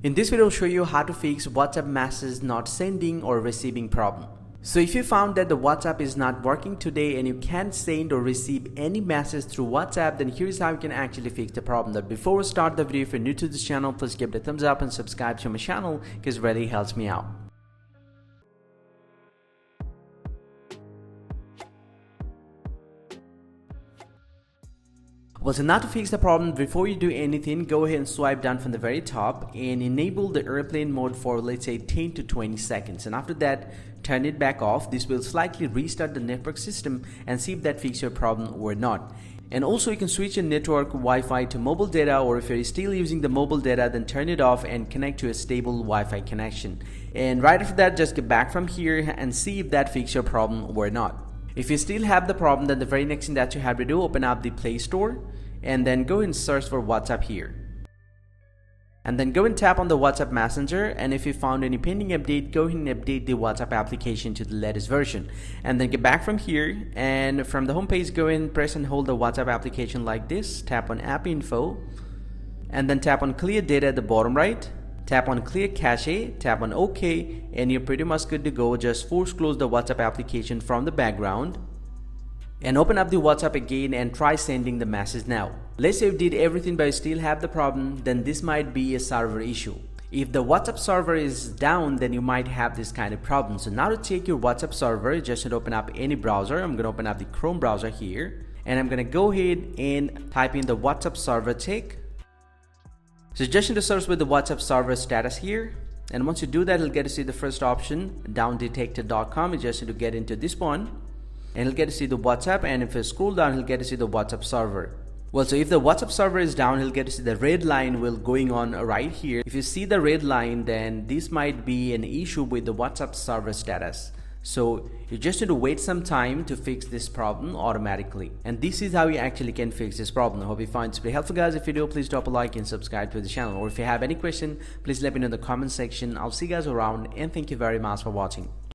In this video, I'll show you how to fix WhatsApp messages not sending or receiving problem. So if you found that the WhatsApp is not working today and you can't send or receive any message through WhatsApp, then here's how you can actually fix the problem. But before we start the video, if you're new to this channel, please give it a thumbs up and subscribe to my channel because it really helps me out. Well, so now to fix the problem, before you do anything, go ahead and swipe down from the very top and enable the airplane mode for, let's say, 10 to 20 seconds. And after that, turn it back off. This will slightly restart the network system and see if that fixes your problem or not. And also you can switch your network Wi-Fi to mobile data, or if you're still using the mobile data, then turn it off and connect to a stable Wi-Fi connection. And right after that, just get back from here and see if that fixes your problem or not. If you still have the problem, then the very next thing that you have to do, open up the Play Store and then go and search for WhatsApp here. And then go and tap on the WhatsApp Messenger, and if you found any pending update, go ahead and update the WhatsApp application to the latest version. And then get back from here, and from the home page, go and press and hold the WhatsApp application like this. Tap on App Info, and then tap on Clear Data at the bottom right. Tap on Clear Cache, tap on OK, and you're pretty much good to go. Just force close the WhatsApp application from the background and open up the WhatsApp again and try sending the message now. Let's say you did everything but you still have the problem, then this might be a server issue. If the WhatsApp server is down, then you might have this kind of problem. So now to check your WhatsApp server, just open up any browser. I'm going to open up the Chrome browser here, and I'm going to go ahead and type in the WhatsApp server check. So just need to search with the WhatsApp server status here, and once you do that, you'll get to see the first option, downdetected.com. You just need to get into this one, and he'll get to see the WhatsApp, and if you scroll down, he'll get to see the WhatsApp server. Well, so if the WhatsApp server is down, he'll get to see the red line will going on right here. If you see the red line, then this might be an issue with the WhatsApp server status. So you just need to wait some time to fix this problem automatically. And this is how you actually can fix this problem. I hope you find this very helpful, guys. If you do, please drop a like and subscribe to the channel. Or if you have any question, please let me know in the comment section. I'll see you guys around, and thank you very much for watching.